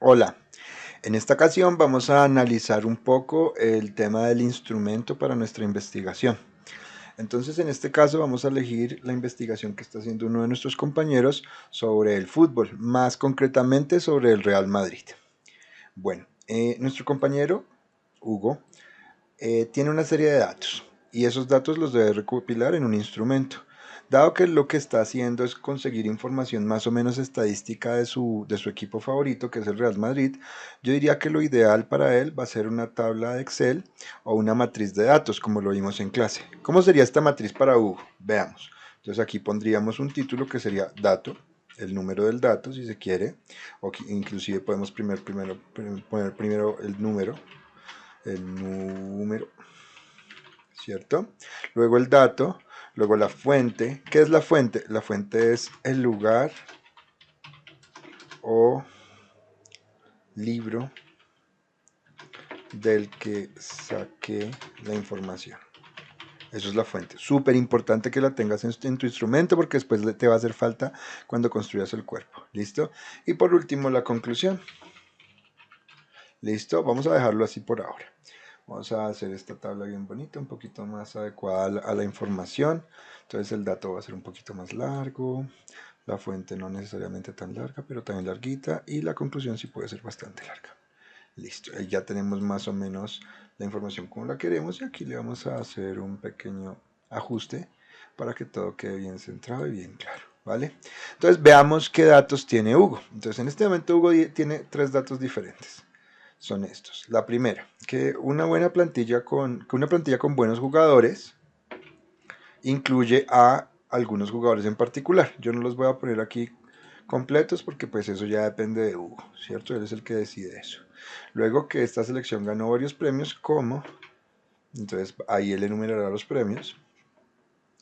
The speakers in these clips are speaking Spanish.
Hola, en esta ocasión vamos a analizar un poco el tema del instrumento para nuestra investigación. Entonces, en este caso vamos a elegir la investigación que está haciendo uno de nuestros compañeros sobre el fútbol, más concretamente sobre el Real Madrid. Bueno, nuestro compañero, Hugo, tiene una serie de datos y esos datos los debe recopilar en un instrumento. Dado que lo que está haciendo es conseguir información más o menos estadística de su equipo favorito, que es el Real Madrid, yo diría que lo ideal para él va a ser una tabla de Excel o una matriz de datos, como lo vimos en clase. ¿Cómo sería esta matriz para Hugo? Veamos. Entonces aquí pondríamos un título que sería dato, el número del dato si se quiere, o inclusive podemos poner primero el número, ¿cierto? Luego el dato, luego la fuente. ¿Qué es la fuente? La fuente es el lugar o libro del que saqué la información. Eso es la fuente. Súper importante que la tengas en tu instrumento porque después te va a hacer falta cuando construyas el cuerpo. ¿Listo? Y por último, la conclusión. ¿Listo? Vamos a dejarlo así por ahora. Vamos a hacer esta tabla bien bonita, un poquito más adecuada a la información. Entonces el dato va a ser un poquito más largo, la fuente no necesariamente tan larga, pero también larguita, y la conclusión sí puede ser bastante larga. Listo, ahí ya tenemos más o menos la información como la queremos y aquí le vamos a hacer un pequeño ajuste para que todo quede bien centrado y bien claro, ¿vale? Entonces veamos qué datos tiene Hugo. Entonces en este momento Hugo tiene tres datos diferentes. Son estos. La primera, que una plantilla con buenos jugadores incluye a algunos jugadores en particular. Yo no los voy a poner aquí completos porque pues eso ya depende de Hugo, ¿cierto? Él es el que decide eso. Luego que esta selección ganó varios premios, como, entonces ahí él enumerará los premios,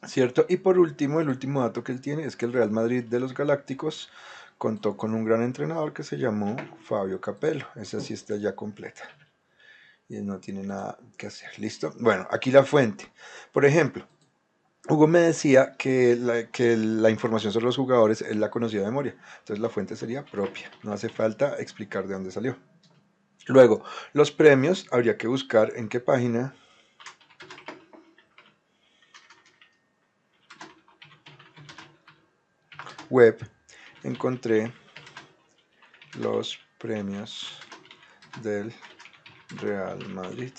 ¿cierto? Y por último, el último dato que él tiene es que el Real Madrid de los Galácticos contó con un gran entrenador que se llamó Fabio Capello. Esa sí está ya completa y no tiene nada que hacer. ¿Listo? Bueno, aquí la fuente. Por ejemplo, Hugo me decía que la información sobre los jugadores él la conocía de memoria. Entonces la fuente sería propia. No hace falta explicar de dónde salió. Luego, los premios habría que buscar en qué página web encontré los premios del Real Madrid.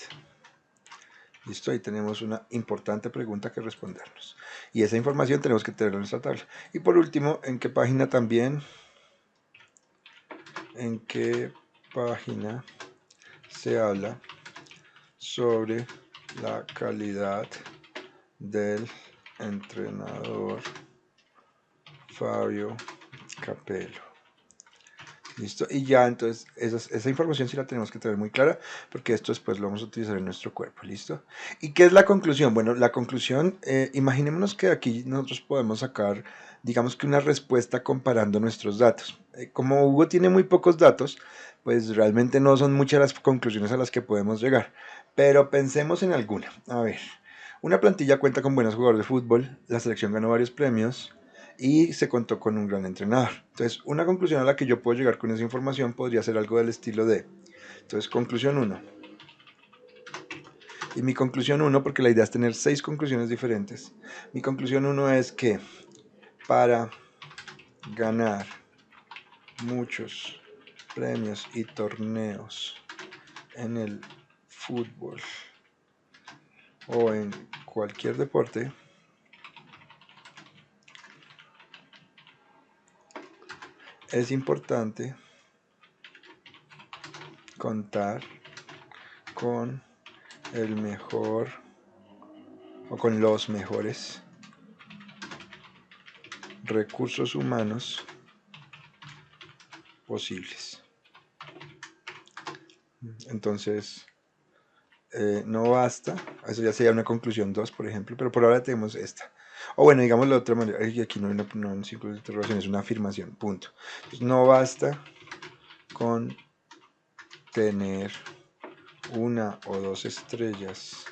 Listo, ahí tenemos una importante pregunta que respondernos. Y esa información tenemos que tenerla en nuestra tabla. Y por último, en qué página se habla sobre la calidad del entrenador Fabio Capello. Listo, y ya entonces esa información sí la tenemos que tener muy clara porque esto después lo vamos a utilizar en nuestro cuerpo, ¿listo? ¿Y qué es la conclusión? Bueno, la conclusión, imaginémonos que aquí nosotros podemos sacar, digamos que una respuesta comparando nuestros datos. Como Hugo tiene muy pocos datos, pues realmente no son muchas las conclusiones a las que podemos llegar, pero pensemos en alguna. A ver, una plantilla cuenta con buenos jugadores de fútbol, la selección ganó varios premios, y se contó con un gran entrenador. Entonces, una conclusión a la que yo puedo llegar con esa información podría ser algo del estilo de, entonces, conclusión uno. Y mi conclusión uno, porque la idea es tener 6 conclusiones diferentes, mi conclusión uno es que para ganar muchos premios y torneos en el fútbol o en cualquier deporte, es importante contar con el mejor o con los mejores recursos humanos posibles. Entonces, no basta, eso ya sería una conclusión 2 por ejemplo, pero por ahora tenemos esta. O bueno, digamos de otra manera, y aquí no hay un círculo de interrogación, es una afirmación, punto. Entonces, no basta con tener una o dos estrellas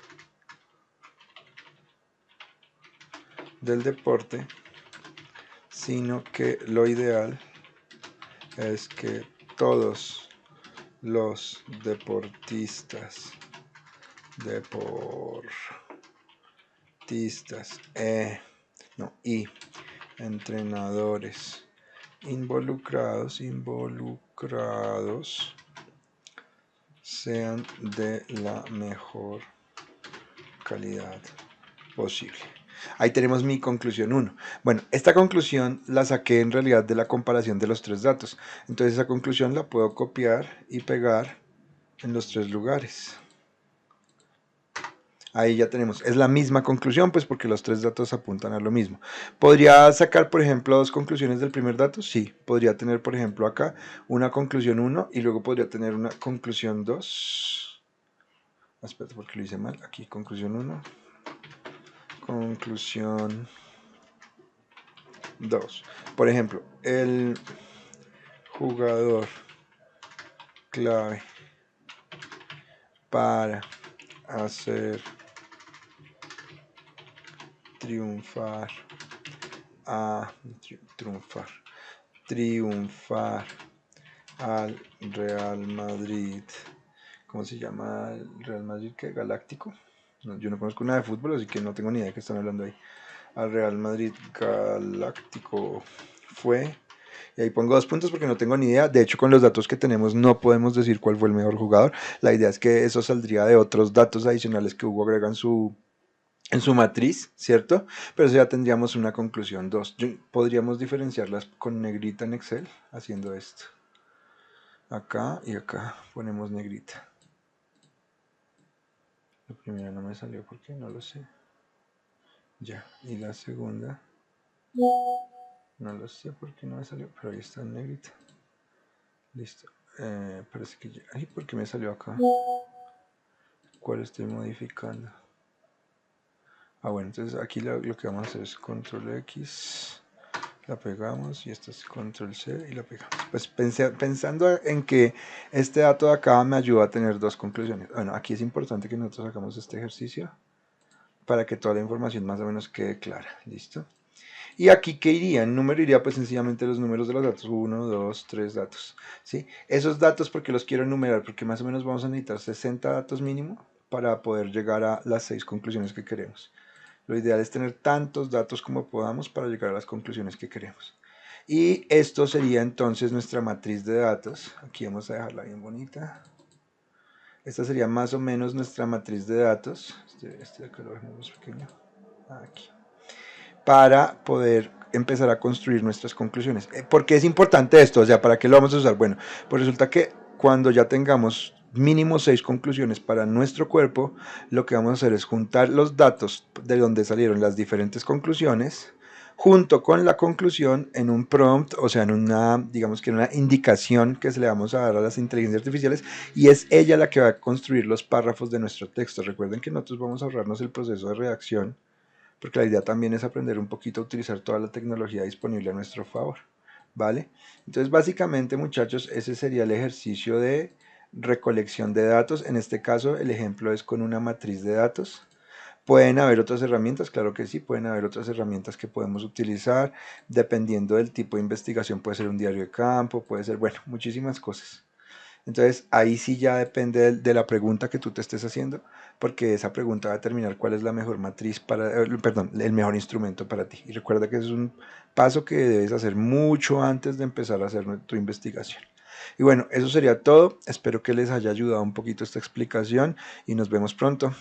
del deporte, sino que lo ideal es que todos los deportistas, y entrenadores involucrados sean de la mejor calidad posible. Ahí tenemos mi conclusión 1. Bueno, esta conclusión la saqué en realidad de la comparación de los 3 datos. Entonces esa conclusión la puedo copiar y pegar en los 3 lugares. Ahí ya tenemos, es la misma conclusión, pues porque los 3 datos apuntan a lo mismo. ¿Podría sacar, por ejemplo, 2 conclusiones del primer dato? Sí, podría tener, por ejemplo, acá una conclusión 1 y luego podría tener una conclusión 2. Espera, porque lo hice mal. Aquí, conclusión 1. Conclusión 2. Por ejemplo, el jugador clave para hacer triunfar al Real Madrid. ¿Cómo se llama el Real Madrid? ¿Qué? ¿Galáctico? No, yo no conozco nada de fútbol, así que no tengo ni idea de qué están hablando ahí. Al Real Madrid Galáctico fue... Y ahí pongo 2 puntos porque no tengo ni idea. De hecho, con los datos que tenemos no podemos decir cuál fue el mejor jugador. La idea es que eso saldría de otros datos adicionales que Hugo agrega en su matriz, ¿cierto? Pero eso ya tendríamos una conclusión 2. Podríamos diferenciarlas con negrita en Excel, haciendo esto. Acá y acá ponemos negrita. La primera no me salió porque no lo sé. Ya, y la segunda no lo sé porque no me salió, pero ahí está en negrita. Listo. Parece que ya... Ay, ¿por qué me salió acá? ¿Cuál estoy modificando? Bueno, entonces aquí lo que vamos a hacer es control X, la pegamos y esta es control C y la pegamos. Pues pensando en que este dato de acá me ayuda a tener 2 conclusiones. Bueno, aquí es importante que nosotros hagamos este ejercicio para que toda la información más o menos quede clara. ¿Listo? Y aquí, ¿qué iría? En número iría pues sencillamente los números de los datos. 1, 2, 3 datos. ¿Sí? Esos datos, porque los quiero enumerar, porque más o menos vamos a necesitar 60 datos mínimo para poder llegar a las 6 conclusiones que queremos. Lo ideal es tener tantos datos como podamos para llegar a las conclusiones que queremos. Y esto sería entonces nuestra matriz de datos. Aquí vamos a dejarla bien bonita. Esta sería más o menos nuestra matriz de datos. Este de acá lo dejamos más pequeño. Aquí. Para poder empezar a construir nuestras conclusiones. ¿Por qué es importante esto? O sea, ¿para qué lo vamos a usar? Bueno, pues resulta que cuando ya tengamos mínimo 6 conclusiones para nuestro cuerpo, lo que vamos a hacer es juntar los datos de donde salieron las diferentes conclusiones junto con la conclusión en un prompt, o sea, en una, digamos que en una indicación que se le vamos a dar a las inteligencias artificiales, y es ella la que va a construir los párrafos de nuestro texto. Recuerden que nosotros vamos a ahorrarnos el proceso de redacción, porque la idea también es aprender un poquito a utilizar toda la tecnología disponible a nuestro favor, ¿vale? Entonces, básicamente, muchachos, ese sería el ejercicio de recolección de datos. En este caso, el ejemplo es con una matriz de datos. ¿Pueden haber otras herramientas? Claro que sí, pueden haber otras herramientas que podemos utilizar, dependiendo del tipo de investigación. Puede ser un diario de campo, puede ser, bueno, muchísimas cosas. Entonces ahí sí ya depende de la pregunta que tú te estés haciendo, porque esa pregunta va a determinar cuál es la mejor matriz para, perdón, el mejor instrumento para ti. Y recuerda que es un paso que debes hacer mucho antes de empezar a hacer tu investigación. Y bueno, eso sería todo. Espero que les haya ayudado un poquito esta explicación y nos vemos pronto.